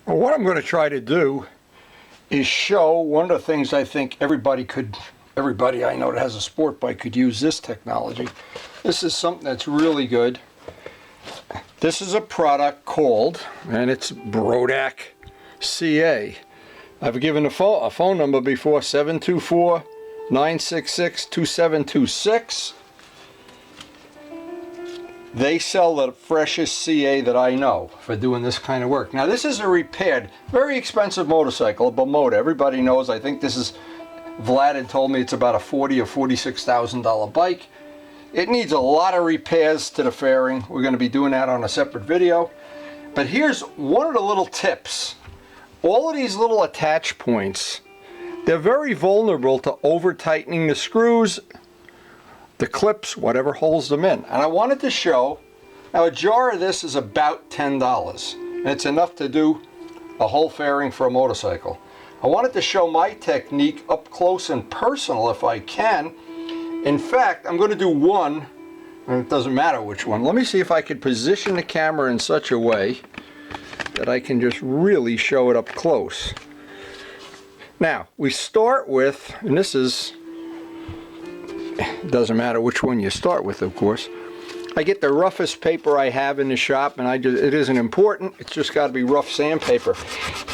Well, what I'm going to try to do is show one of the things I think everybody I know that has a sport bike could use this technology. This is something that's really good. This is a product called, and it's BRODAK CA. I've given a phone number before, 724-966-2726. They sell the freshest CA that I know for doing this kind of work. Now this is a repaired, very expensive motorcycle, a BIMOTA. Everybody knows, I think this is, Vlad had told me it's about a $40,000 or $46,000 bike. It needs a lot of repairs to the fairing. We're going to be doing that on a separate video. But here's one of the little tips. All of these little attach points, they're very vulnerable to over tightening the screws, the clips, whatever holds them in. And I wanted to show, now a jar of this is about $10. And it's enough to do a whole fairing for a motorcycle. I wanted to show my technique up close and personal if I can. In fact, I'm going to do one, and it doesn't matter which one. Let me see if I could position the camera in such a way that I can just really show it up close. Now, we start with, and this is, doesn't matter which one you start with, of course. I get the roughest paper I have in the shop, and it isn't important, it's just got to be rough sandpaper.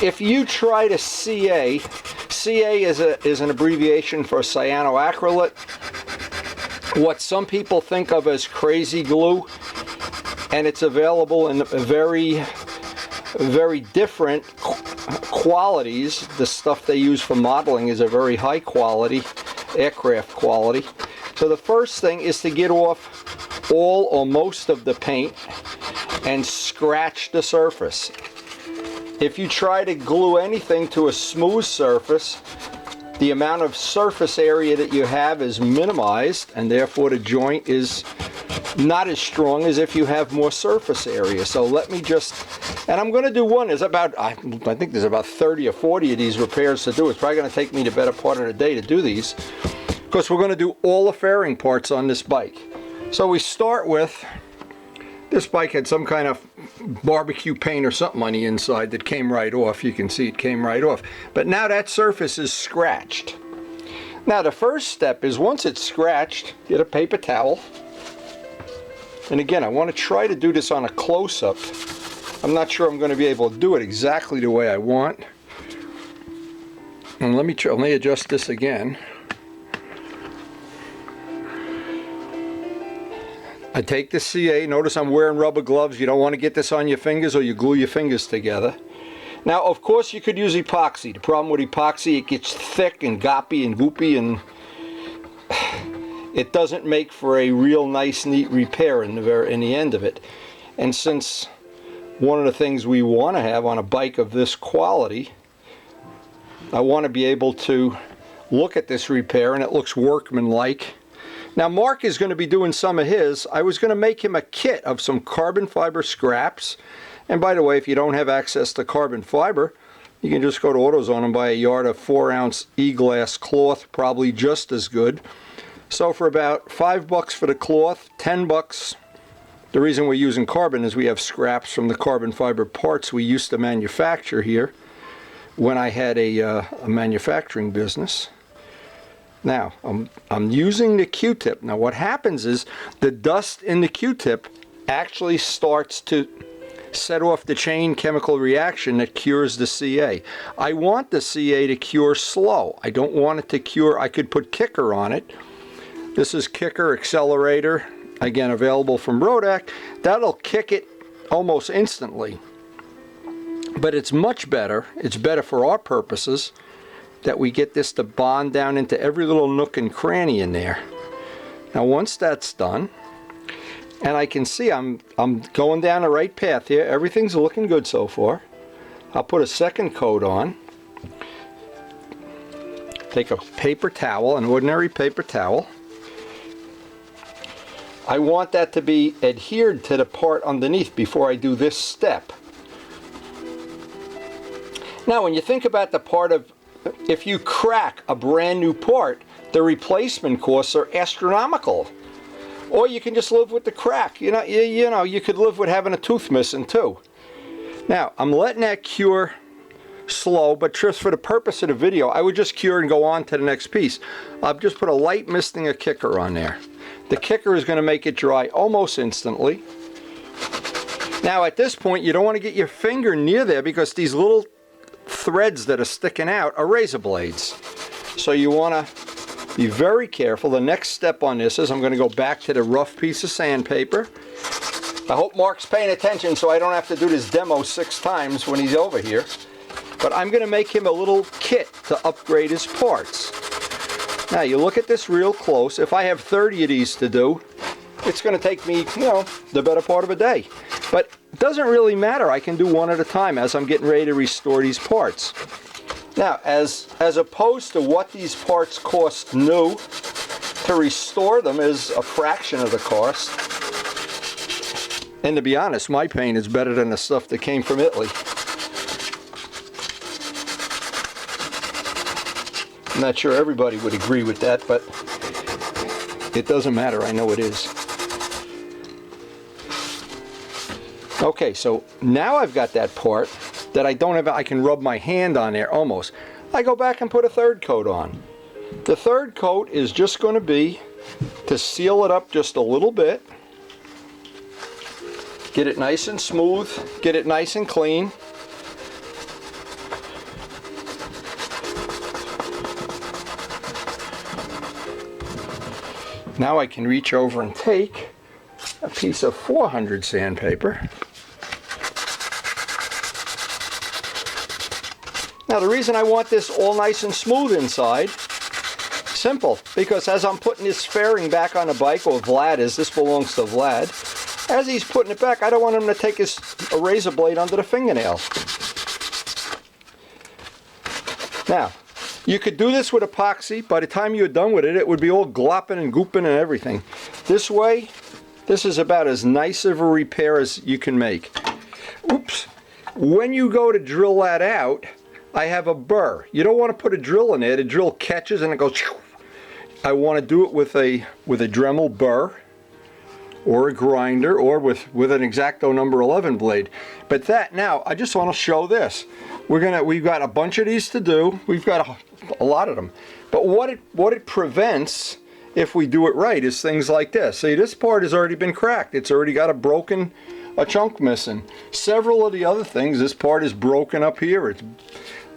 If you try to CA is an abbreviation for cyanoacrylate, what some people think of as crazy glue, and it's available in very different qualities. The stuff they use for modeling is a very high quality, aircraft quality. So the first thing is to get off all or most of the paint and scratch the surface. If you try to glue anything to a smooth surface, the amount of surface area that you have is minimized, and therefore the joint is not as strong as if you have more surface area. So let me just, and I'm going to do one. There's about, I think there's about 30 or 40 of these repairs to do. It's probably going to take me the better part of the day to do these, because we're going to do all the fairing parts on this bike. So we start with, this bike had some kind of barbecue paint or something on the inside that came right off. You can see it came right off. But now that surface is scratched. Now the first step is, once it's scratched, get a paper towel. And again, I want to try to do this on a close-up. I'm not sure I'm going to be able to do it exactly the way I want. And let me adjust this again. I take the CA, notice I'm wearing rubber gloves. You don't want to get this on your fingers or you glue your fingers together. Now, of course, you could use epoxy. The problem with epoxy, it gets thick and goppy and goopy, and it doesn't make for a real nice, neat repair in the end of it. And since one of the things we want to have on a bike of this quality, I want to be able to look at this repair and it looks workmanlike. Now Mark is going to be doing some of his. I was going to make him a kit of some carbon fiber scraps. And by the way, if you don't have access to carbon fiber, you can just go to AutoZone and buy a yard of 4-ounce e-glass cloth, probably just as good. So for about $5 for the cloth, $10. The reason we're using carbon is we have scraps from the carbon fiber parts we used to manufacture here when I had a manufacturing business. Now, I'm using the Q-tip. Now what happens is the dust in the Q-tip actually starts to set off the chain chemical reaction that cures the CA. I want the CA to cure slow. I don't want it to cure, I could put Kicker on it. This is Kicker Accelerator, again available from BRODAK. That'll kick it almost instantly. But it's much better, it's better for our purposes, that we get this to bond down into every little nook and cranny in there. Now once that's done, and I can see I'm going down the right path here, everything's looking good so far. I'll put a second coat on. Take a paper towel, an ordinary paper towel. I want that to be adhered to the part underneath before I do this step. Now when you think about the part of, if you crack a brand new part, the replacement costs are astronomical. Or you can just live with the crack. You could live with having a tooth missing too. Now, I'm letting that cure slow, but just for the purpose of the video, I would just cure and go on to the next piece. I'll just put a light misting of kicker on there. The kicker is going to make it dry almost instantly. Now at this point, you don't want to get your finger near there because these little threads that are sticking out are razor blades. So you want to be very careful. The next step on this is I'm going to go back to the rough piece of sandpaper. I hope Mark's paying attention so I don't have to do this demo 6 times when he's over here. But I'm going to make him a little kit to upgrade his parts. Now you look at this real close. If I have 30 of these to do, it's going to take me, you know, the better part of a day. But it doesn't really matter. I can do one at a time as I'm getting ready to restore these parts. Now, as opposed to what these parts cost new, to restore them is a fraction of the cost. And to be honest, my paint is better than the stuff that came from Italy. I'm not sure everybody would agree with that, but it doesn't matter. I know it is. Okay, so now I've got that part that I don't have, I can rub my hand on there almost. I go back and put a third coat on. The third coat is just going to be to seal it up just a little bit. Get it nice and smooth, get it nice and clean. Now I can reach over and take a piece of 400 sandpaper. Now the reason I want this all nice and smooth inside, simple, because as I'm putting this fairing back on the bike, or VLADS, this belongs to Vlad, as he's putting it back, I don't want him to take a razor blade under the fingernail. Now, you could do this with epoxy. By the time you're done with it, it would be all glopping and gooping and everything. This way, this is about as nice of a repair as you can make. Oops. When you go to drill that out, I have a burr. You don't want to put a drill in there. The drill catches and it goes. I want to do it with a Dremel burr, or a grinder, or with an X-Acto number 11 blade. But that, now I just want to show this. We've got a bunch of these to do. We've got a lot of them. But what it prevents, if we do it right, is things like this. See, this part has already been cracked. It's already got a chunk missing. Several of the other things, this part is broken up here. It's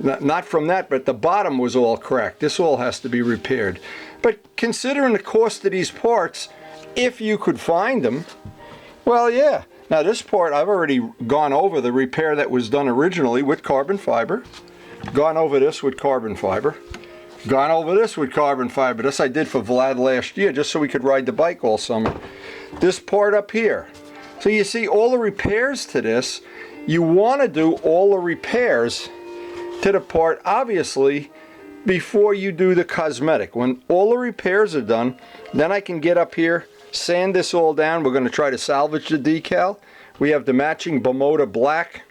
not from that, but the bottom was all cracked. This all has to be repaired. But considering the cost of these parts, if you could find them, well, yeah. Now this part, I've already gone over the repair that was done originally with carbon fiber. Gone over this with carbon fiber. Gone over this with carbon fiber. This I did for Vlad last year, just so we could ride the bike all summer. This part up here. So you see all the repairs to this, you want to do all the repairs to the part, obviously, before you do the cosmetic. When all the repairs are done, then I can get up here, sand this all down. We're going to try to salvage the decal. We have the matching BIMOTA black.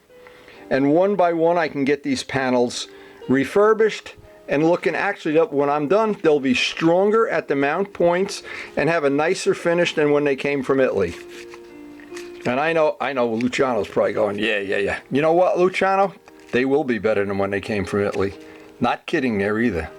And one by one I can get these panels refurbished and looking, actually, when I'm done, they'll be stronger at the mount points and have a nicer finish than when they came from Italy. And I know Luciano's probably going, yeah. You know what, Luciano? They will be better than when they came from Italy. Not kidding there either.